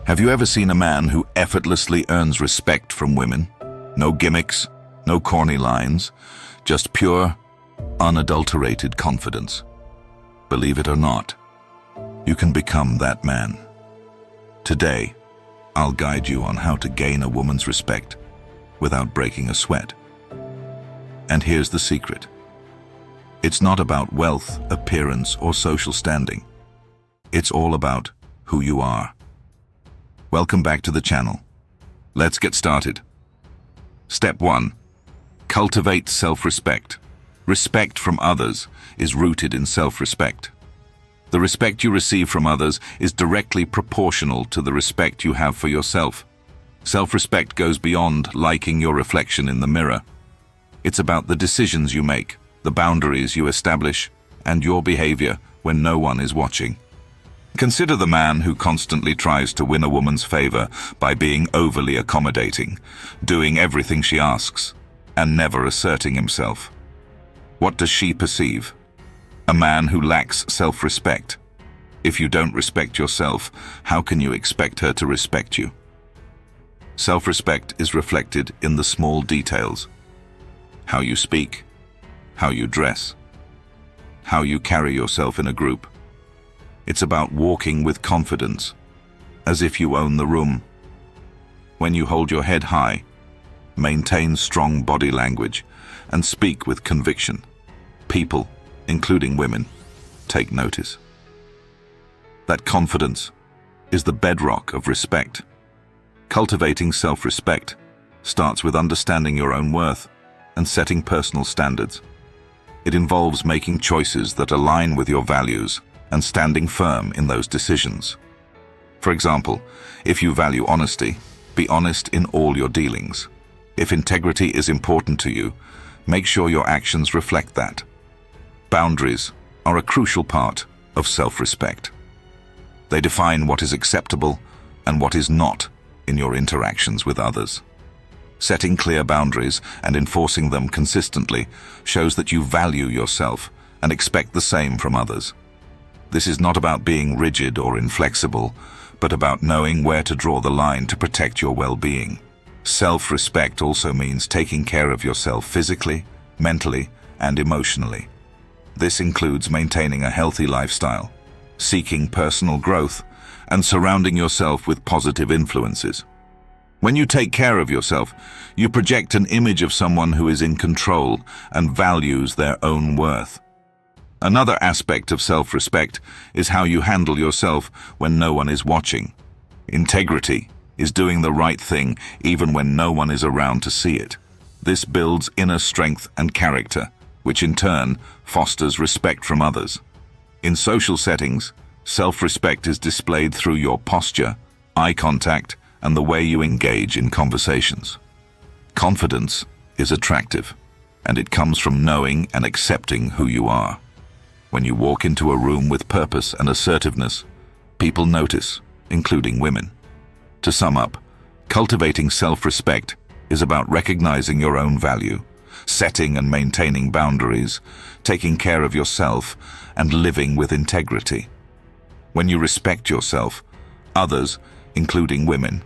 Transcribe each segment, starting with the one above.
Have you ever seen a man who effortlessly earns respect from women? No gimmicks, no corny lines, just pure, unadulterated confidence. Believe it or not, you can become that man. Today, I'll guide you on how to gain a woman's respect without breaking a sweat. And here's the secret. It's not about wealth, appearance, or social standing. It's all about who you are. Welcome back to the channel. Let's get started. Step 1. Cultivate self-respect. Respect from others is rooted in self-respect. The respect you receive from others is directly proportional to the respect you have for yourself. Self-respect goes beyond liking your reflection in the mirror. It's about the decisions you make, the boundaries you establish, and your behavior when no one is watching. Consider the man who constantly tries to win a woman's favor by being overly accommodating, doing everything she asks, and never asserting himself. What does she perceive? A man who lacks self-respect. If you don't respect yourself, how can you expect her to respect you? Self-respect is reflected in the small details. How you speak, how you dress, how you carry yourself in a group. It's about walking with confidence, as if you own the room. When you hold your head high, maintain strong body language, and speak with conviction, people, including women, take notice. That confidence is the bedrock of respect. Cultivating self-respect starts with understanding your own worth and setting personal standards. It involves making choices that align with your values and standing firm in those decisions. For example, if you value honesty, be honest in all your dealings. If integrity is important to you, make sure your actions reflect that. Boundaries are a crucial part of self-respect. They define what is acceptable and what is not in your interactions with others. Setting clear boundaries and enforcing them consistently shows that you value yourself and expect the same from others. This is not about being rigid or inflexible, but about knowing where to draw the line to protect your well-being. Self-respect also means taking care of yourself physically, mentally, and emotionally. This includes maintaining a healthy lifestyle, seeking personal growth, and surrounding yourself with positive influences. When you take care of yourself, you project an image of someone who is in control and values their own worth. Another aspect of self-respect is how you handle yourself when no one is watching. Integrity is doing the right thing even when no one is around to see it. This builds inner strength and character, which in turn fosters respect from others. In social settings, self-respect is displayed through your posture, eye contact, and the way you engage in conversations. Confidence is attractive, and it comes from knowing and accepting who you are. When you walk into a room with purpose and assertiveness, people notice, including women. To sum up, cultivating self-respect is about recognizing your own value, setting and maintaining boundaries, taking care of yourself, and living with integrity. When you respect yourself, others, including women,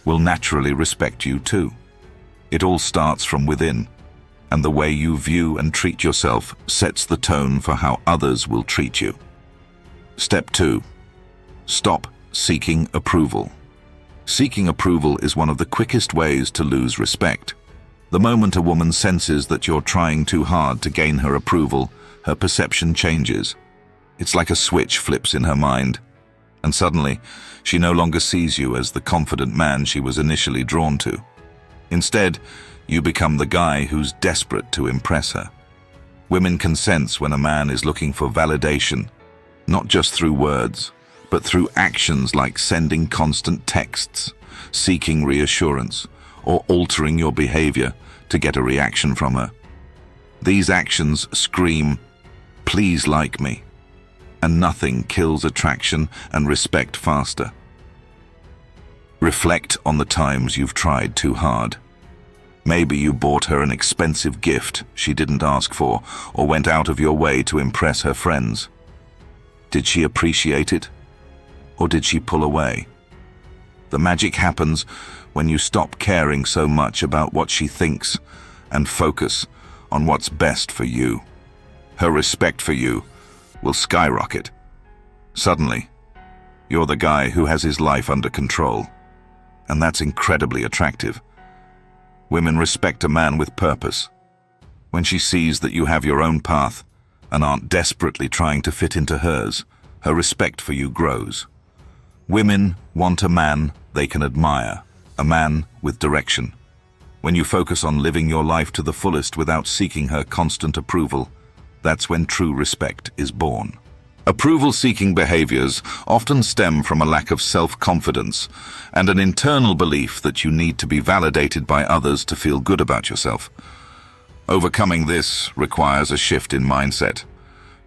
will naturally respect you too. It all starts from within, and the way you view and treat yourself sets the tone for how others will treat you. Step 2. Stop seeking approval. Seeking approval is one of the quickest ways to lose respect. The moment a woman senses that you're trying too hard to gain her approval, her perception changes. It's like a switch flips in her mind, and suddenly, she no longer sees you as the confident man she was initially drawn to. Instead, you become the guy who's desperate to impress her. Women can sense when a man is looking for validation, not just through words, but through actions like sending constant texts, seeking reassurance, or altering your behavior to get a reaction from her. These actions scream, "Please like me," and nothing kills attraction and respect faster. Reflect on the times you've tried too hard. Maybe you bought her an expensive gift she didn't ask for, or went out of your way to impress her friends. Did she appreciate it? Or did she pull away? The magic happens when you stop caring so much about what she thinks and focus on what's best for you. Her respect for you will skyrocket. Suddenly, you're the guy who has his life under control, and that's incredibly attractive. Women respect a man with purpose. When she sees that you have your own path and aren't desperately trying to fit into hers, her respect for you grows. Women want a man they can admire, a man with direction. When you focus on living your life to the fullest without seeking her constant approval, that's when true respect is born. Approval-seeking behaviors often stem from a lack of self-confidence and an internal belief that you need to be validated by others to feel good about yourself. Overcoming this requires a shift in mindset.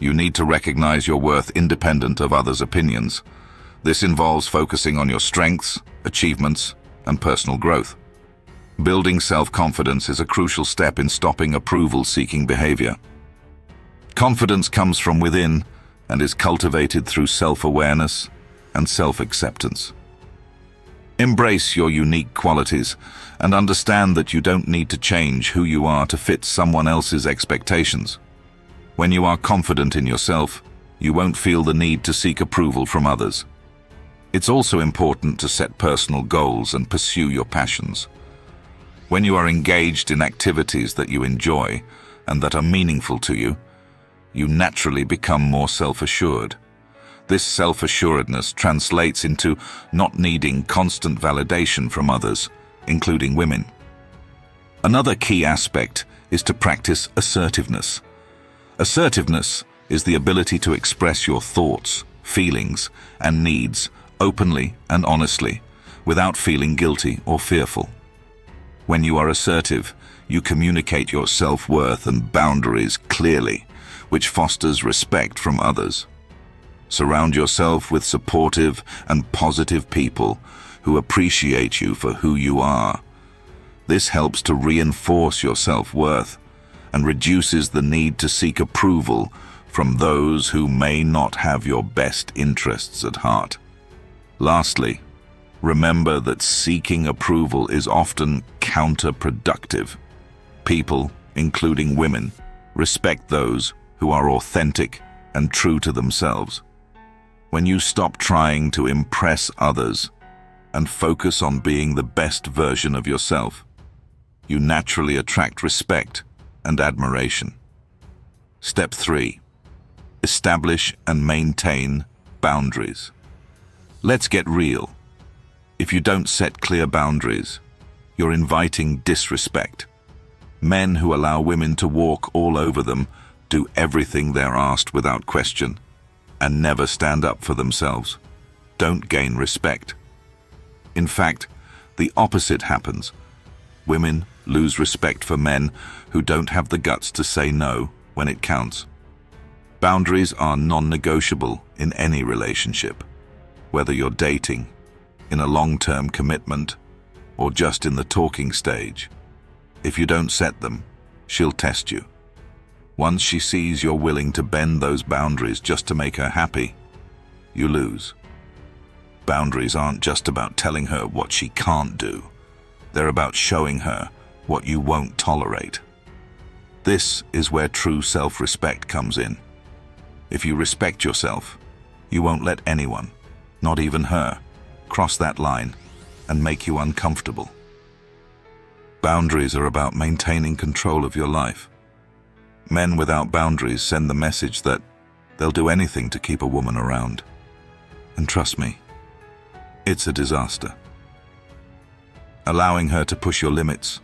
You need to recognize your worth independent of others' opinions. This involves focusing on your strengths, achievements, and personal growth. Building self-confidence is a crucial step in stopping approval-seeking behavior. Confidence comes from within and is cultivated through self-awareness and self-acceptance. Embrace your unique qualities and understand that you don't need to change who you are to fit someone else's expectations. When you are confident in yourself, you won't feel the need to seek approval from others. It's also important to set personal goals and pursue your passions. When you are engaged in activities that you enjoy and that are meaningful to you, you naturally become more self-assured. This self-assuredness translates into not needing constant validation from others, including women. Another key aspect is to practice assertiveness. Assertiveness is the ability to express your thoughts, feelings, and needs openly and honestly, without feeling guilty or fearful. When you are assertive, you communicate your self-worth and boundaries clearly, which fosters respect from others. Surround yourself with supportive and positive people who appreciate you for who you are. This helps to reinforce your self-worth and reduces the need to seek approval from those who may not have your best interests at heart. Lastly, remember that seeking approval is often counterproductive. People, including women, respect those who are authentic and true to themselves. When you stop trying to impress others and focus on being the best version of yourself, you naturally attract respect and admiration. Step 3. Establish and maintain boundaries. Let's get real. If you don't set clear boundaries, you're inviting disrespect. Men who allow women to walk all over them, do everything they're asked without question, and never stand up for themselves, don't gain respect. In fact, the opposite happens. Women lose respect for men who don't have the guts to say no when it counts. Boundaries are non-negotiable in any relationship, whether you're dating, in a long-term commitment, or just in the talking stage. If you don't set them, she'll test you. Once she sees you're willing to bend those boundaries just to make her happy, you lose. Boundaries aren't just about telling her what she can't do. They're about showing her what you won't tolerate. This is where true self-respect comes in. If you respect yourself, you won't let anyone, not even her, cross that line and make you uncomfortable. Boundaries are about maintaining control of your life. Men without boundaries send the message that they'll do anything to keep a woman around. And trust me, it's a disaster. Allowing her to push your limits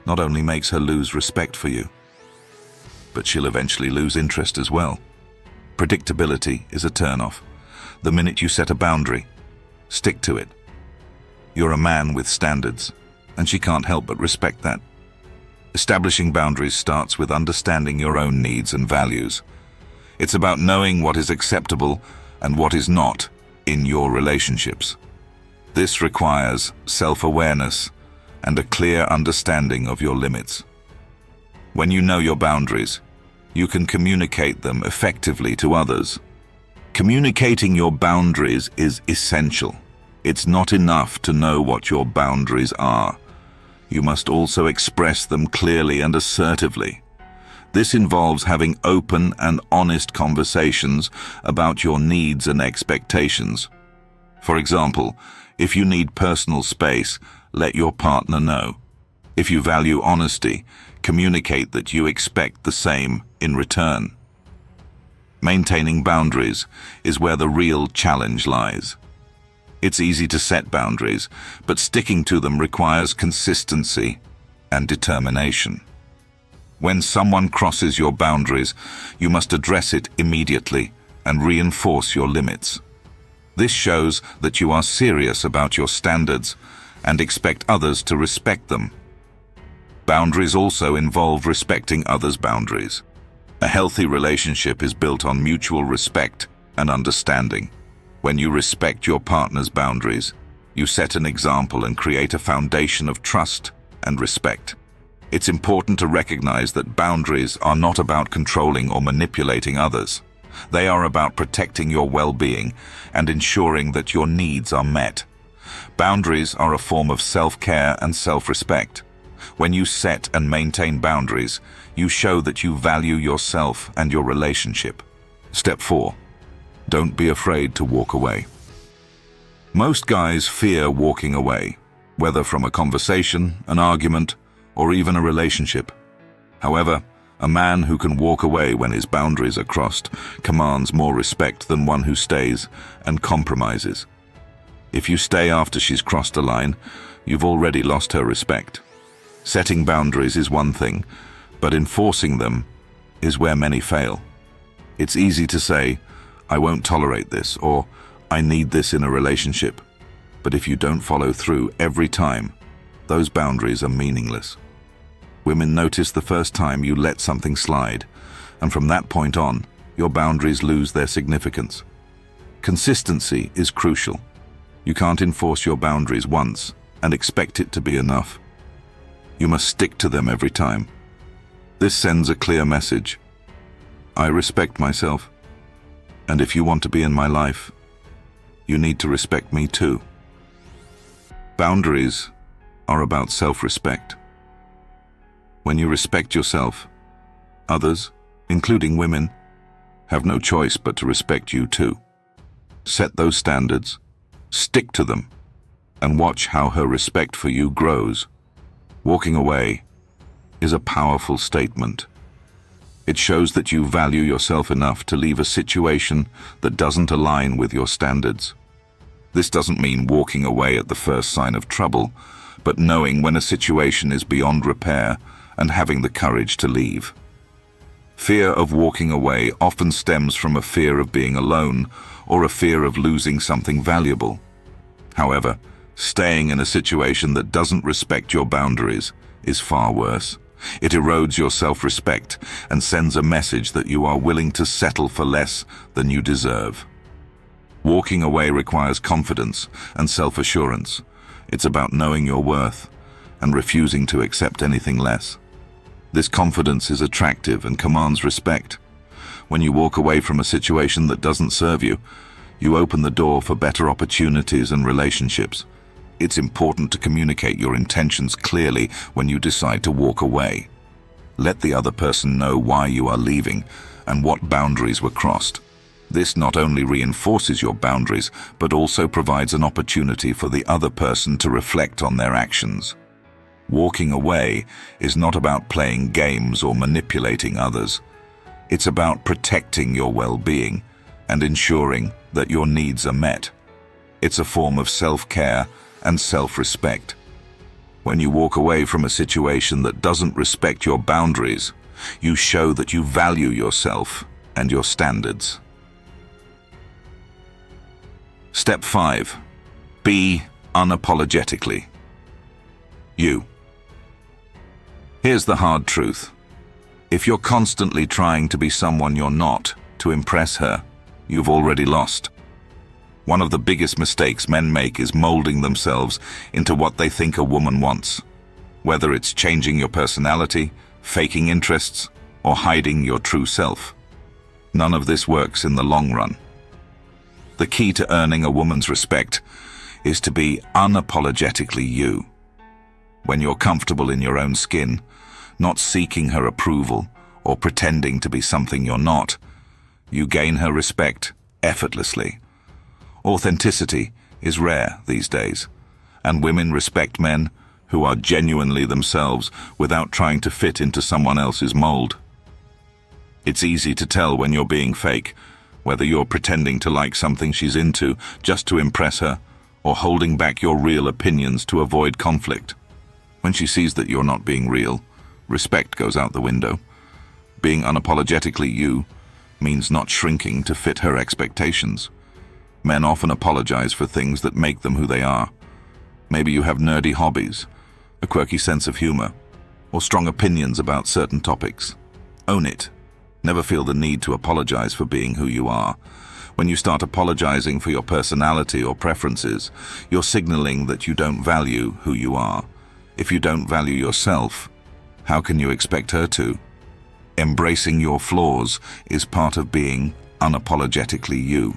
not only makes her lose respect for you, but she'll eventually lose interest as well. Predictability is a turnoff. The minute you set a boundary, stick to it. You're a man with standards, and she can't help but respect that. Establishing boundaries starts with understanding your own needs and values. It's about knowing what is acceptable and what is not in your relationships. This requires self-awareness and a clear understanding of your limits. When you know your boundaries, you can communicate them effectively to others. Communicating your boundaries is essential. It's not enough to know what your boundaries are. You must also express them clearly and assertively. This involves having open and honest conversations about your needs and expectations. For example, if you need personal space, let your partner know. If you value honesty, communicate that you expect the same in return. Maintaining boundaries is where the real challenge lies. It's easy to set boundaries, but sticking to them requires consistency and determination. When someone crosses your boundaries, you must address it immediately and reinforce your limits. This shows that you are serious about your standards and expect others to respect them. Boundaries also involve respecting others' boundaries. A healthy relationship is built on mutual respect and understanding. When you respect your partner's boundaries, you set an example and create a foundation of trust and respect. It's important to recognize that boundaries are not about controlling or manipulating others. They are about protecting your well-being and ensuring that your needs are met. Boundaries are a form of self-care and self-respect. When you set and maintain boundaries, you show that you value yourself and your relationship. Step 4. Don't be afraid to walk away. Most guys fear walking away, whether from a conversation, an argument, or even a relationship. However, a man who can walk away when his boundaries are crossed commands more respect than one who stays and compromises. If you stay after she's crossed a line, you've already lost her respect. Setting boundaries is one thing, but enforcing them is where many fail. It's easy to say, "I won't tolerate this," or "I need this in a relationship." But if you don't follow through every time, those boundaries are meaningless. Women notice the first time you let something slide, and from that point on, your boundaries lose their significance. Consistency is crucial. You can't enforce your boundaries once and expect it to be enough. You must stick to them every time. This sends a clear message. I respect myself, and if you want to be in my life, you need to respect me too. Boundaries are about self-respect. When you respect yourself, others, including women, have no choice but to respect you too. Set those standards, stick to them, and watch how her respect for you grows. Walking away is a powerful statement. It shows that you value yourself enough to leave a situation that doesn't align with your standards. This doesn't mean walking away at the first sign of trouble, but knowing when a situation is beyond repair and having the courage to leave. Fear of walking away often stems from a fear of being alone or a fear of losing something valuable. However, staying in a situation that doesn't respect your boundaries is far worse. It erodes your self-respect and sends a message that you are willing to settle for less than you deserve. Walking away requires confidence and self-assurance. It's about knowing your worth and refusing to accept anything less. This confidence is attractive and commands respect. When you walk away from a situation that doesn't serve you, you open the door for better opportunities and relationships. It's important to communicate your intentions clearly when you decide to walk away. Let the other person know why you are leaving and what boundaries were crossed. This not only reinforces your boundaries, but also provides an opportunity for the other person to reflect on their actions. Walking away is not about playing games or manipulating others. It's about protecting your well-being and ensuring that your needs are met. It's a form of self-care and self-respect. When you walk away from a situation that doesn't respect your boundaries, you show that you value yourself and your standards. Step 5. Be unapologetically you. Here's the hard truth. If you're constantly trying to be someone you're not to impress her, you've already lost. One of the biggest mistakes men make is molding themselves into what they think a woman wants. Whether it's changing your personality, faking interests, or hiding your true self. None of this works in the long run. The key to earning a woman's respect is to be unapologetically you. When you're comfortable in your own skin, not seeking her approval or pretending to be something you're not, you gain her respect effortlessly. Authenticity is rare these days, and women respect men who are genuinely themselves without trying to fit into someone else's mold. It's easy to tell when you're being fake, whether you're pretending to like something she's into just to impress her, or holding back your real opinions to avoid conflict. When she sees that you're not being real, respect goes out the window. Being unapologetically you means not shrinking to fit her expectations. Men often apologize for things that make them who they are. Maybe you have nerdy hobbies, a quirky sense of humor, or strong opinions about certain topics. Own it. Never feel the need to apologize for being who you are. When you start apologizing for your personality or preferences, you're signaling that you don't value who you are. If you don't value yourself, how can you expect her to? Embracing your flaws is part of being unapologetically you.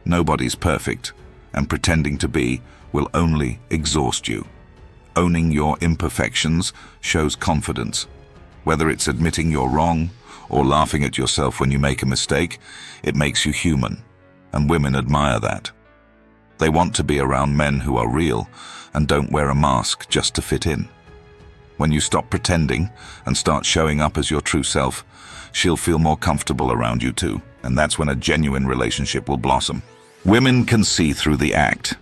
Nobody's perfect, and pretending to be will only exhaust you. Owning your imperfections shows confidence. Whether it's admitting you're wrong or laughing at yourself when you make a mistake, it makes you human, and women admire that. They want to be around men who are real and don't wear a mask just to fit in. When you stop pretending and start showing up as your true self, she'll feel more comfortable around you too, and that's when a genuine relationship will blossom. Women can see through the act.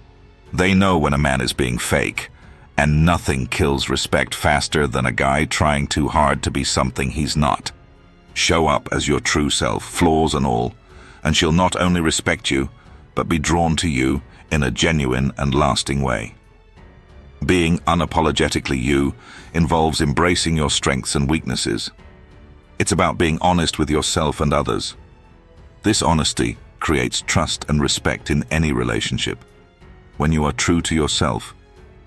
They know when a man is being fake, and nothing kills respect faster than a guy trying too hard to be something he's not. Show up as your true self, flaws and all, and she'll not only respect you, but be drawn to you in a genuine and lasting way. Being unapologetically you involves embracing your strengths and weaknesses. It's about being honest with yourself and others. This honesty creates trust and respect in any relationship. When you are true to yourself,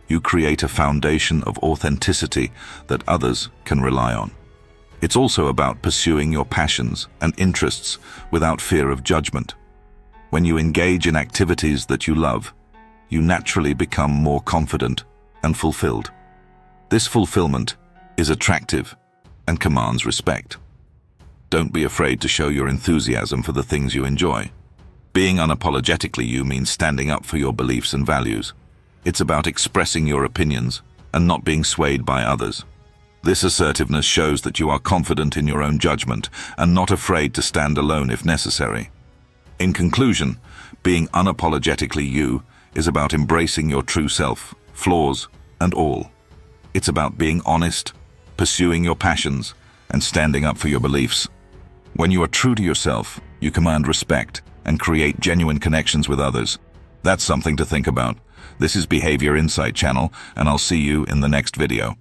you create a foundation of authenticity that others can rely on. It's also about pursuing your passions and interests without fear of judgment. When you engage in activities that you love, you naturally become more confident and fulfilled. This fulfillment is attractive and commands respect. Don't be afraid to show your enthusiasm for the things you enjoy. Being unapologetically you means standing up for your beliefs and values. It's about expressing your opinions and not being swayed by others. This assertiveness shows that you are confident in your own judgment and not afraid to stand alone if necessary. In conclusion, being unapologetically you is about embracing your true self, flaws and all. It's about being honest, pursuing your passions, and standing up for your beliefs. When you are true to yourself, you command respect and create genuine connections with others. That's something to think about. This is Behavior Insight Channel, and I'll see you in the next video.